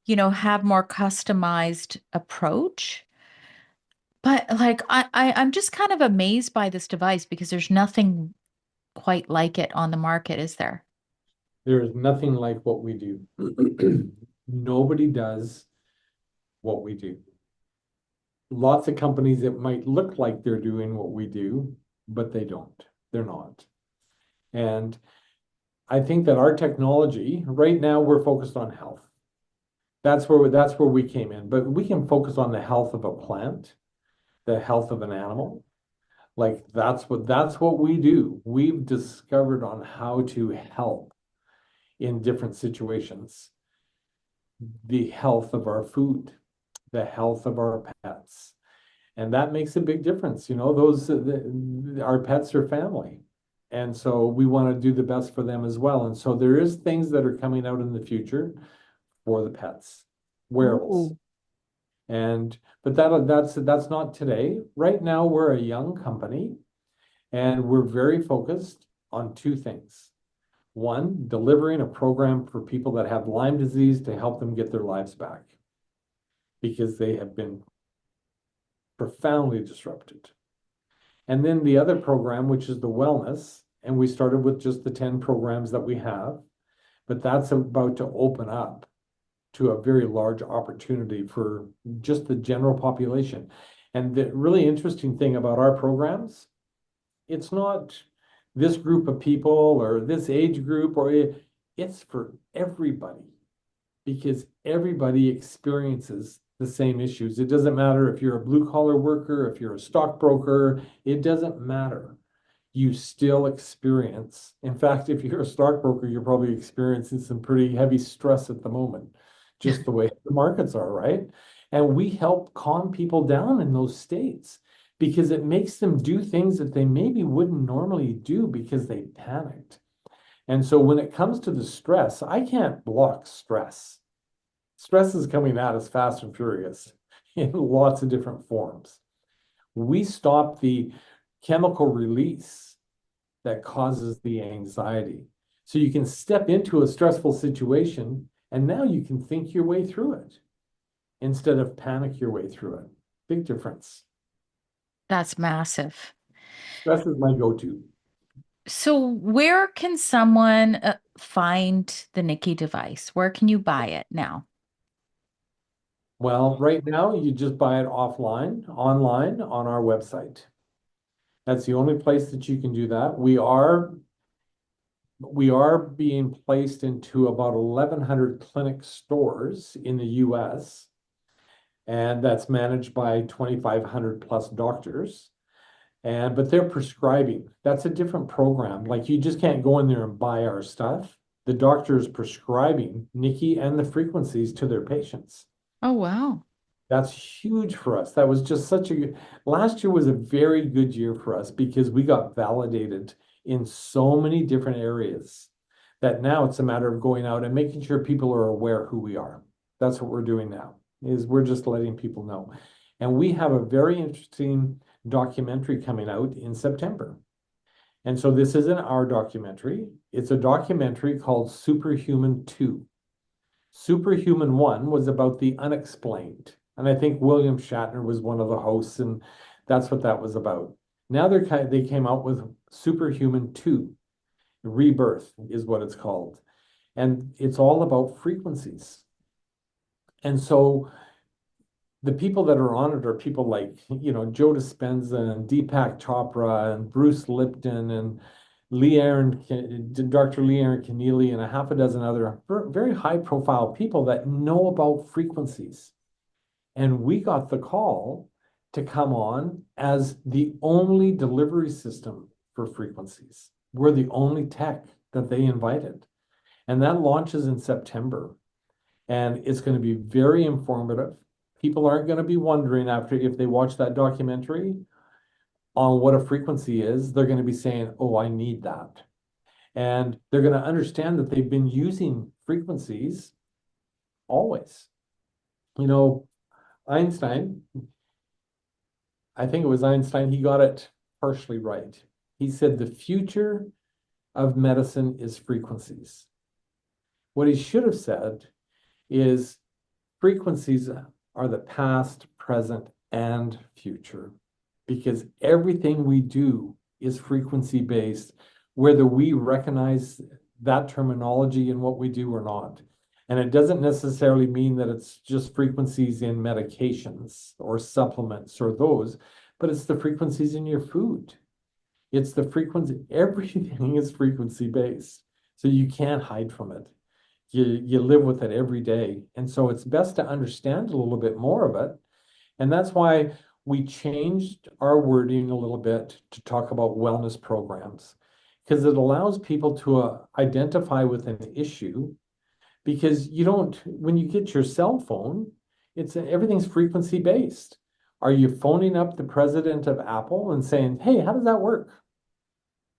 have more customized approach, but like I'm just kind of amazed by this device because there's nothing quite like it on the market, is there? There is nothing like what we do. Nobody does what we do. Lots of companies that might look like they're doing what we do, but they don't. They're not. And I think that our technology, right now, we're focused on health. That's where we came in. But we can focus on the health of a plant, the health of an animal. Like that's what we do. We've discovered on how to help in different situations. The health of our food, the health of our pets. And that makes a big difference. Our pets are family. And so we want to do the best for them as well. And so there is things that are coming out in the future for the pets, wearables. Ooh. And but that's not today. Right now we're a young company and we're very focused on two things. One, delivering a program for people that have Lyme disease to help them get their lives back because they have been profoundly disrupted. And then the other program, which is the wellness, and we started with just the 10 programs that we have, but that's about to open up to a very large opportunity for just the general population. And the really interesting thing about our programs, it's not this group of people or this age group, it's for everybody because everybody experiences the same issues. It doesn't matter if you're a blue collar worker, if you're a stockbroker, it doesn't matter. You still experience. In fact, if you're a stockbroker, you're probably experiencing some pretty heavy stress at the moment, just the way the markets are, right? And we help calm people down in those states because it makes them do things that they maybe wouldn't normally do because they panicked. And so when it comes to the stress, I can't block stress. Stress is coming at us fast and furious in lots of different forms. We stop the chemical release that causes the anxiety. So you can step into a stressful situation and now you can think your way through it instead of panic your way through it. Big difference. That's massive. Stress is my go-to. So where can someone find the Nikki device? Where can you buy it now? Well, right now you just buy it online on our website. That's the only place that you can do that. We are being placed into about 1,100 clinic stores in the US, and that's managed by 2,500 plus doctors. But they're prescribing. That's a different program. Like you just can't go in there and buy our stuff. The doctor is prescribing Nikki and the frequencies to their patients. Oh, wow. That's huge for us. That was just such a good, last year was a very good year for us because we got validated in so many different areas that now it's a matter of going out and making sure people are aware who we are. That's what we're doing now, is we're just letting people know. And we have a very interesting documentary coming out in September. And so this isn't our documentary. It's a documentary called Superhuman 2. Superhuman 1 was about the unexplained. And I think William Shatner was one of the hosts, and that's what that was about. Now they came out with Superhuman 2. Rebirth is what it's called. And it's all about frequencies. And so the people that are on it are people like, Joe Dispenza and Deepak Chopra and Bruce Lipton and Dr. Lee Aaron Keneally, and a half a dozen other very high profile people that know about frequencies. And we got the call to come on as the only delivery system for frequencies. We're the only tech that they invited. And that launches in September. And it's going to be very informative. People aren't going to be wondering after if they watch that documentary on what a frequency is, they're going to be saying, oh, I need that. And they're going to understand that they've been using frequencies always. You know, Einstein, I think it was Einstein, he got it partially right. He said the future of medicine is frequencies. What he should have said is frequencies are the past, present, and future, because everything we do is frequency based, whether we recognize that terminology in what we do or not. And it doesn't necessarily mean that it's just frequencies in medications or supplements or those, but it's the frequencies in your food. It's the frequency, everything is frequency based. So you can't hide from it. You live with it every day. And so it's best to understand a little bit more of it. And that's why we changed our wording a little bit to talk about wellness programs, because it allows people to identify with an issue. Because you don't, when you get your cell phone, it's everything's frequency based. Are you phoning up the president of Apple and saying, hey, how does that work?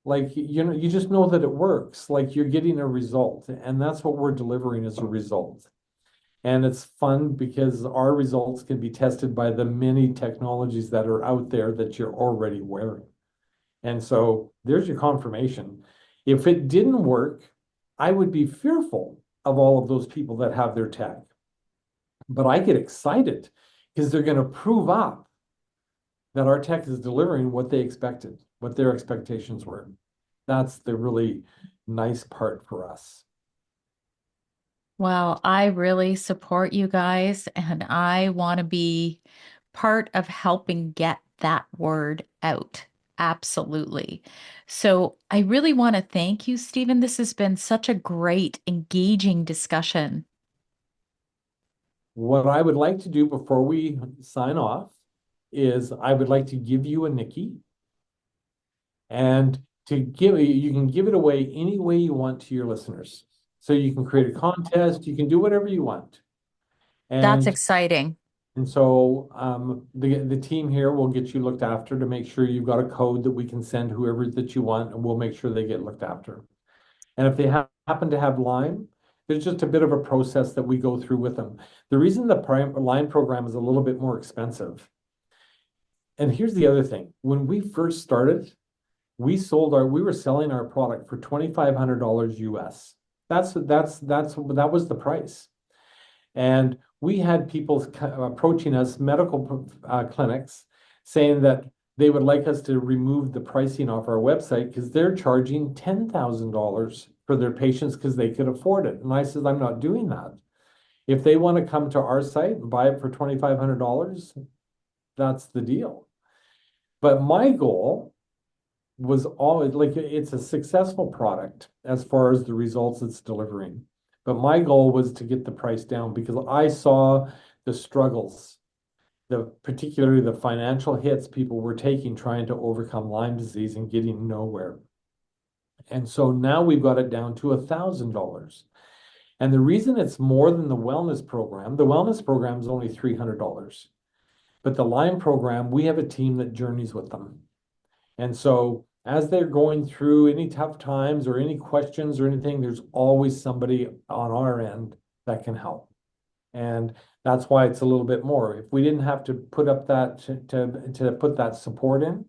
Like, you know, you just know that it works, like you're getting a result, and that's what we're delivering as a result. And it's fun because our results can be tested by the many technologies that are out there that you're already wearing. And so there's your confirmation. If it didn't work, I would be fearful of all of those people that have their tech. But I get excited because they're going to prove up that our tech is delivering what they expected, what their expectations were. That's the really nice part for us. Well, I really support you guys, and I want to be part of helping get that word out. Absolutely. So I really want to thank you, Stephen. This has been such a great, engaging discussion. What I would like to do before we sign off is I would like to give you a Nikki, and to give you can give it away any way you want to your listeners. So you can create a contest, you can do whatever you want. That's And exciting. so the team here will get you looked after to make sure you've got a code that we can send whoever that you want, and we'll make sure they get looked after. And if they happen to have Lyme, there's just a bit of a process that we go through with them. The reason the Lyme program is a little bit more expensive. And here's the other thing. When we first started, we were selling our product for $2,500 US. That was the price. And we had people approaching us, medical clinics, saying that they would like us to remove the pricing off our website because they're charging $10,000 for their patients because they could afford it. And I said, I'm not doing that. If they want to come to our site and buy it for $2,500, that's the deal. But my goal was always like it's a successful product as far as the results it's delivering. But my goal was to get the price down because I saw the struggles, particularly the financial hits people were taking trying to overcome Lyme disease and getting nowhere. And so now we've got it down to $1,000. And the reason it's more than the wellness program is only $300. But the Lyme program, we have a team that journeys with them. And so as they're going through any tough times or any questions or anything, there's always somebody on our end that can help. And that's why it's a little bit more. If we didn't have to put up that to put that support in,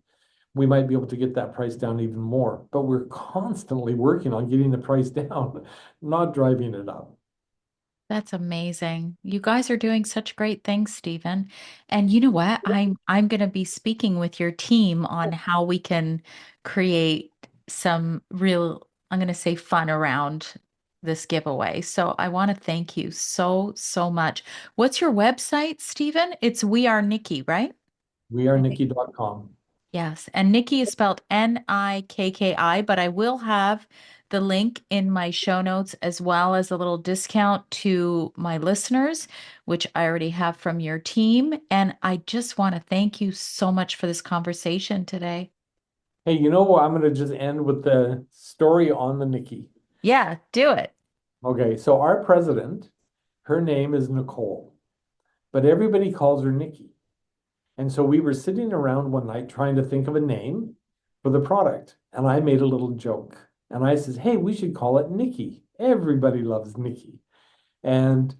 we might be able to get that price down even more. But we're constantly working on getting the price down, not driving it up. That's amazing. You guys are doing such great things, Stephen. And you know what? I'm going to be speaking with your team on how we can create some real, I'm going to say fun around this giveaway. So I want to thank you so much. What's your website, Stephen? It's We Are Nikki, right? I think. WeAreNikki.com. Yes. And Nikki is spelled Nikki, but I will have the link in my show notes as well as a little discount to my listeners, which I already have from your team. And I just want to thank you so much for this conversation today. Hey, you know what? I'm going to just end with the story on the Nikki. Yeah, do it. Okay, so our president, her name is Nicole, but everybody calls her Nikki. And so we were sitting around one night trying to think of a name for the product. And I made a little joke. And I says, hey, we should call it Nikki. Everybody loves Nikki. And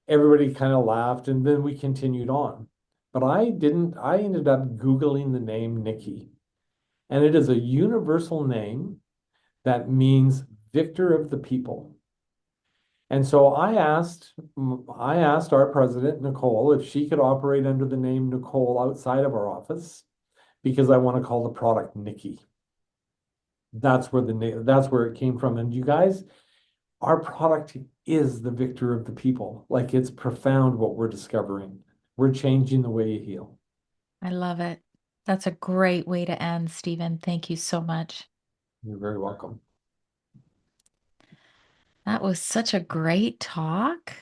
everybody kind of laughed. And then we continued on. But I didn't, I ended up Googling the name Nikki. And it is a universal name that means victor of the people. And so I asked our president, Nicole, if she could operate under the name Nicole outside of our office because I want to call the product Nikki. That's where it came from. And you guys, our product is the victor of the people. Like it's profound what we're discovering. We're changing the way you heal. I love it. That's a great way to end, Stephen. Thank you so much. You're very welcome. That was such a great talk.